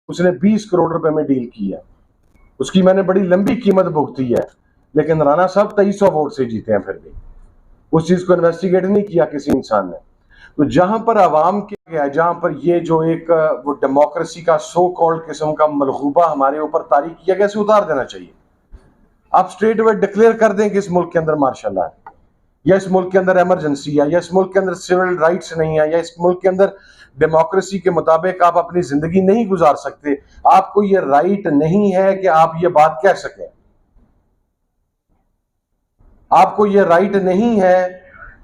उसने 20 करोड़ रुपए में डील की है, उसकी मैंने बड़ी लंबी कीमत भुगती है, लेकिन राणा साहब 2300 वोट से जीते हैं। फिर भी उस चीज को इन्वेस्टिगेट नहीं किया किसी इंसान ने। तो जहां पर आवाम के गया, जहां पर ये जो एक वो डेमोक्रेसी का सो कॉल्ड किस्म का मलगूबा हमारे ऊपर तारी किया गया, इसे उतार देना चाहिए। आप स्ट्रेट अवे डिक्लेयर कर दें कि इस मुल्क के अंदर मार्शल लॉ है, या इस मुल्क के अंदर इमरजेंसी है, या इस मुल्क के अंदर सिविल राइट्स नहीं है, या इस मुल्क के अंदर डेमोक्रेसी के मुताबिक आप अपनी जिंदगी नहीं गुजार सकते। आपको ये राइट नहीं है कि आप ये बात कह सकें, आपको ये राइट नहीं है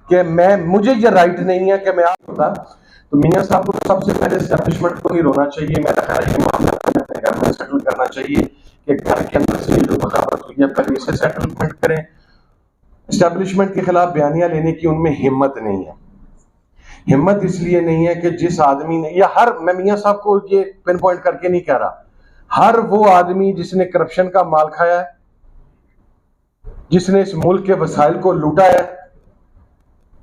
कि मुझे ये राइट नहीं है कि मैं आप होता। तो मियां साहब को सबसे पहले एस्टैब्लिशमेंट को नहीं रोना चाहिए, मेरा ख्याल है मामला अपने घर में सेटल करना चाहिए कि घर के अंदर से जो बगावत हुई है पहले इसे सेटलमेंट करें। एस्टैब्लिशमेंट के खिलाफ बयानियां लेने की उनमें हिम्मत नहीं है। हिम्मत इसलिए नहीं है कि जिस आदमी ने, या हर, मैं मियां साहब को ये पिन पॉइंट करके नहीं कह रहा, हर वो आदमी जिसने करप्शन का माल खाया है, जिसने इस मुल्क के वसाइल को लूटा है,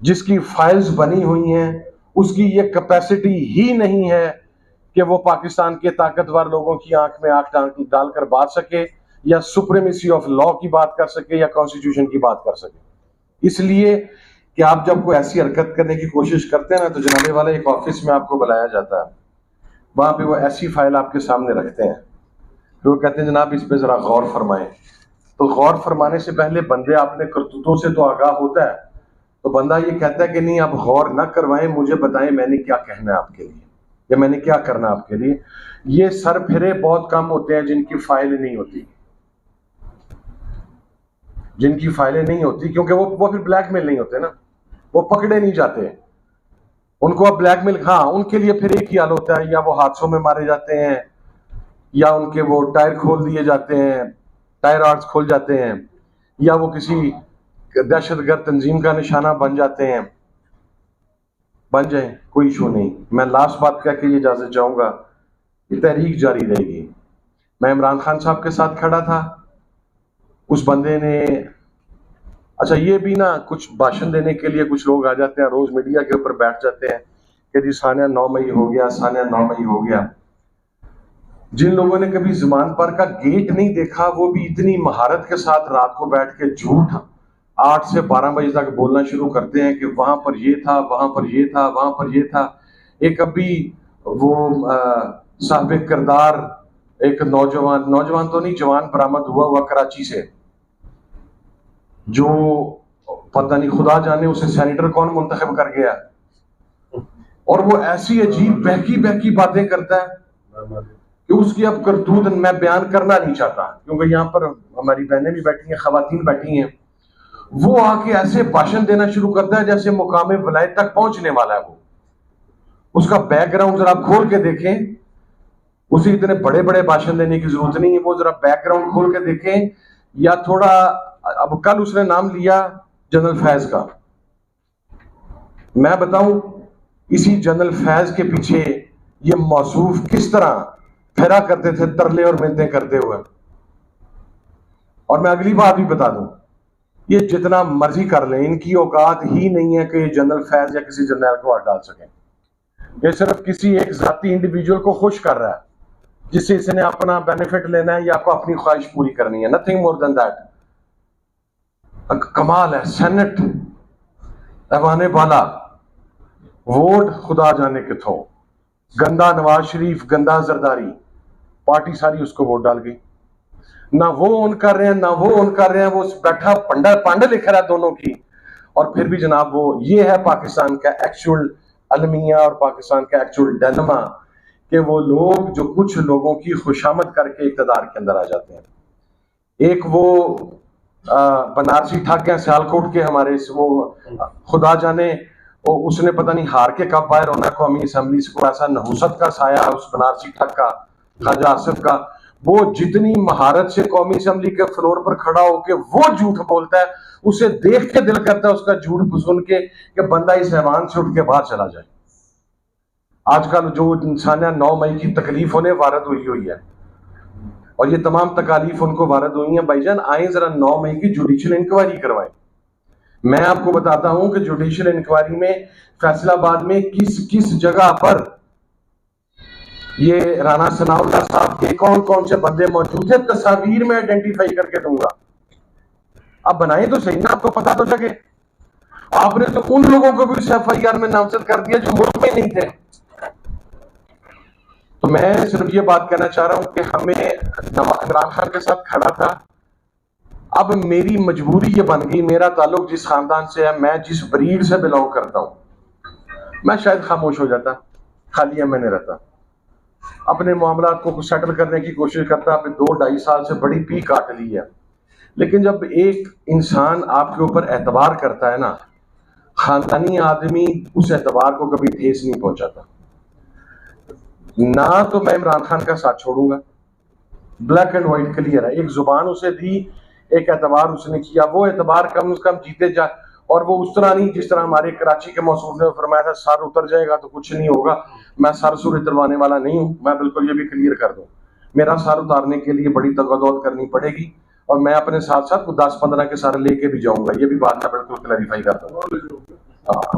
जिसकी फाइल्स बनी हुई हैं, उसकी ये कैपेसिटी ही नहीं है कि वो पाकिस्तान के ताकतवर लोगों की आंख में आंख डालकर बात सके, या सुप्रीमेसी ऑफ लॉ की बात कर सके, या कॉन्स्टिट्यूशन की बात कर सके। इसलिए कि आप जब कोई ऐसी हरकत करने की कोशिश करते हैं ना, तो जनाबे वाला एक ऑफिस में आपको बुलाया जाता है, वहां पे वो ऐसी फाइल आपके सामने रखते हैं, फिर वो कहते हैं जनाब इस पे जरा गौर फरमाएं। तो गौर फरमाने से पहले बंदे अपने करतूतों से तो आगाह होता है, तो बंदा ये कहता है कि नहीं आप गौर ना करवाएं, मुझे बताएं मैंने क्या कहना है आपके लिए, या मैंने क्या करना आपके लिए। ये सर फिरे बहुत कम होते हैं जिनकी फाइल नहीं होती, जिनकी फाइलें नहीं होती, क्योंकि वो फिर ब्लैकमेल नहीं होते ना, वो पकड़े नहीं जाते। उनको अब ब्लैकमेल, हाँ उनके लिए फिर एक ही हाल होता है, या वो हादसों में मारे जाते हैं, या उनके वो टायर खोल दिए जाते हैं, टायर आर्ट्स खोल जाते हैं, या वो किसी दहशतगर्द तंजीम का निशाना बन जाते हैं। बन जाए, कोई इशू नहीं। मैं लास्ट बात कह के ये इजाजत चाहूंगा, ये तहरीक जारी रहेगी। मैं इमरान खान साहब के साथ खड़ा था, उस बंदे ने, अच्छा ये भी ना, कुछ भाषण देने के लिए कुछ लोग आ जाते हैं, रोज मीडिया के ऊपर बैठ जाते हैं कि जी सानिया 9 मई हो गया, सानिया 9 मई हो गया। जिन लोगों ने कभी जुबान पर का गेट नहीं देखा, वो भी इतनी महारत के साथ रात को बैठ के झूठ 8 से 12 बजे तक बोलना शुरू करते हैं कि वहां पर ये था, वहां पर ये था, वहां पर ये था। एक अभी वो साहिब किरदार एक नौजवान तो नहीं, जवान बरामद हुआ कराची से, जो पता नहीं खुदा जाने उसे सेनेटर कौन मुंतखब कर गया, और वो ऐसी अजीब बहकी बातें करता है कि उसकी अब करतूत मैं बयान करना नहीं चाहता, क्योंकि यहाँ पर हमारी बहनें भी बैठी हैं, खवातीन बैठी हैं। वो आके ऐसे भाषण देना शुरू करता है जैसे मुकाम वलायत तक पहुंचने वाला है। वो उसका बैकग्राउंड जरा आप खोल के देखें, उसे इतने बड़े बड़े भाषण देने की जरूरत नहीं है, वो जरा बैकग्राउंड खोल के देखें। या थोड़ा, अब कल उसने नाम लिया जनरल फैज का, मैं बताऊं इसी जनरल फैज के पीछे ये मौसूफ किस तरह फेरा करते थे, तरले और मिन्नतें करते हुए। और मैं अगली बात भी बता दूं, ये जितना मर्जी कर लें, इनकी औकात ही नहीं है कि ये जनरल फैज या किसी जर्नल को हाथ डाल सकें। ये सिर्फ किसी एक जाती इंडिविजुअल को खुश कर रहा है, जिससे इसने अपना बेनिफिट लेना है या आपको अपनी ख्वाहिश पूरी करनी है, नथिंग मोर देन दैट। कमाल है, सेनेट ऐवाने वाला, वोट खुदा जाने के थो, गंदा नवाज शरीफ, गंदा जरदारी, पार्टी सारी उसको वोट डाल गई। ना वो ऑन कर रहे हैं, ना वो ऑन कर रहे हैं, वो बैठा पांडे लिख रहा है दोनों की। और फिर भी जनाब वो, ये है पाकिस्तान का एक्चुअल अलमिया और पाकिस्तान का एक्चुअल डायलेमा, कि वो लोग जो कुछ लोगों की खुशामद करके इक़्तिदार के अंदर आ जाते हैं। एक वो बनारसी ठाक हैं सियालकोट के हमारे, वो खुदा जाने उसने पता नहीं हार के कब बाहर होना कौमी असम्बली से, को ऐसा नहुसत का साया उस बनारसी ठाक का, ख्वाजा आसिफ का, वो जितनी महारत से कौमी असम्बली के फ्लोर पर खड़ा होकर वो झूठ बोलता है, उसे देख के दिल करता है उसका झूठ सुन के कि बंदा इस हैवान से उठ के बाहर चला जाए। आजकल जो इंसानिया 9 मई की तकलीफ उन्हें वारद हुई है, और ये तमाम तकालीफ उनको वारद हुई हैं। भाईजान आए जरा 9 मई की जुडिशियल इंक्वायरी करवाएं। मैं आपको बताता हूं कि जुडिशियल इंक्वायरी में फैसलाबाद में किस किस जगह पर ये राना सनाउल्लाह साहब के कौन कौन से बंदे मौजूद थे, तस्वीर में आइडेंटिफाई करके दूंगा। आप बनाए तो सही ना, आपको पता तो लगे। आपने तो उन लोगों को भी उस FIR में नामजद कर दिया जो मुल्क में नहीं थे। तो मैं सिर्फ ये बात कहना चाह रहा हूं कि हमें इमरान खान के साथ खड़ा था। अब मेरी मजबूरी ये बन गई, मेरा ताल्लुक जिस खानदान से है, मैं जिस ब्रीड से बिलोंग करता हूं, मैं शायद खामोश हो जाता, खाली मैंने रहता, अपने मामलात को सेटल करने की कोशिश करता। आपने 2-2.5 साल से बड़ी पी काट ली है। लेकिन जब एक इंसान आपके ऊपर एतबार करता है ना, खानदानी आदमी उस एतबार को कभी ठेस नहीं पहुंचाता। ना तो मैं इमरान खान का साथ छोड़ूंगा, ब्लैक एंड व्हाइट क्लियर है। एक जुबान उसे दी, एक एतबार उसने किया, वो एतबार कम से कम जीते जा। और वो उस तरह नहीं जिस तरह हमारे कराची के मौसूफ ने फरमाया था, सर उतर जाएगा तो कुछ नहीं होगा। मैं सर सुर उतरवाने वाला नहीं हूं, मैं बिल्कुल ये भी क्लियर कर दूं। मेरा सर उतारने के लिए बड़ी तगदौद करनी पड़ेगी, और मैं अपने साथ साथ 10-15 के सर लेके भी जाऊंगा, ये भी बात मैं बिल्कुल क्लैरिफाई कर दूंगा।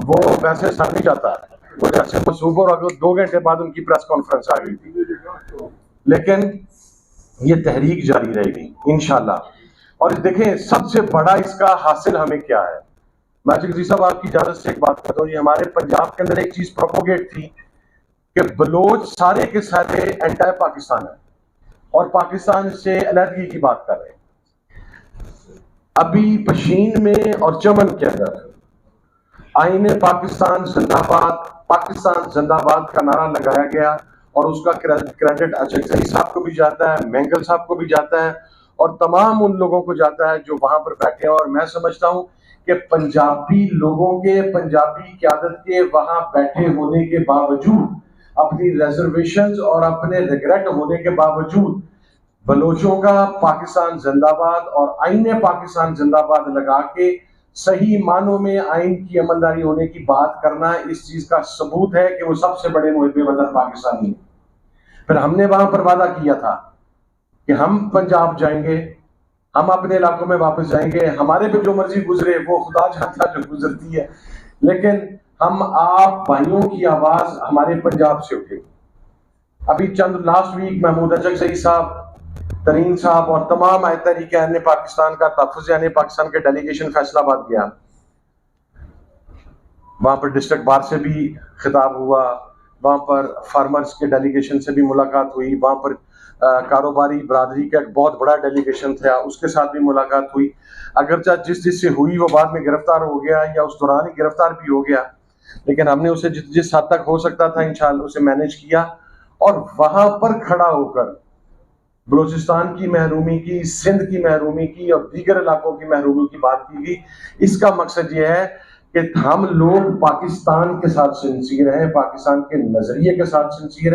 वो वैसे सर नहीं जाता, वो जैसे मसूफ, और अगर 2 घंटे बाद उनकी प्रेस कॉन्फ्रेंस आ गई थी। लेकिन ये तहरीक जारी रहेगी इंशाल्लाह। और देखें सबसे बड़ा इसका हासिल हमें क्या है। मैजिक जी साहब, आपकी इजाजत से एक बात करता हूँ, ये हमारे पंजाब के अंदर एक चीज प्रोपोगेट थी कि बलोच सारे के सारे एंटी पाकिस्तान है और पाकिस्तान से अलहदगी की बात कर रहे हैं। अभी पशीन में और चमन के अंदर आईने पाकिस्तान जिंदाबाद, पाकिस्तान जिंदाबाद का नारा लगाया गया, और उसका क्रेडिट अजय साहब को भी जाता है, मैंगल साहब को भी जाता है, और तमाम उन लोगों को जाता है जो वहां पर बैठे हैं। और मैं समझता हूं कि पंजाबी लोगों के, पंजाबी क़यादत के वहां बैठे होने के बावजूद, अपनी रिजर्वेशंस और अपने रिग्रेट होने के बावजूद, बलोचों का पाकिस्तान जिंदाबाद और आईने पाकिस्तान जिंदाबाद लगा के सही मानों में आइन की अमलदारी होने की बात करना, इस चीज का सबूत है कि वो सबसे बड़े मुहिब वतन पाकिस्तानी है। फिर हमने वहां पर वादा किया था कि हम पंजाब जाएंगे, हम अपने इलाकों में वापस जाएंगे, हमारे पे जो मर्जी गुजरे वो खुदा जानता जो गुजरती है, लेकिन हम आप भाइयों की आवाज हमारे पंजाब से उठेगी। अभी चंद लास्ट वीक महमूद अजहर साहब, तरीन साहब और तमाम तहरीक अन्य पाकिस्तान का तहफ़्फ़ुज़ अन्य पाकिस्तान के डेलीगेशन फैसलाबाद गया। वहां पर डिस्ट्रिक्ट बार से भी खिताब हुआ, वहां पर फार्मर्स के डेलीगेशन से भी मुलाकात हुई, वहां पर कारोबारी बरादरी का एक बहुत बड़ा डेलीगेशन था, उसके साथ भी मुलाकात हुई। अगरचा जिससे हुई वो बाद में गिरफ्तार हो गया या उस दौरान ही गिरफ्तार भी हो गया, लेकिन हमने उसे जिस हद तक हो सकता था इंशाअल्लाह उसे मैनेज किया। और वहां पर खड़ा होकर बलूचिस्तान की महरूमी की, सिंध की महरूमी की और दीगर इलाकों की महरूमी की बात की गई। इसका मकसद यह है कि हम लोग पाकिस्तान के साथ सिंसियर हैं, पाकिस्तान के नजरिए के साथ सिंसियर हैं।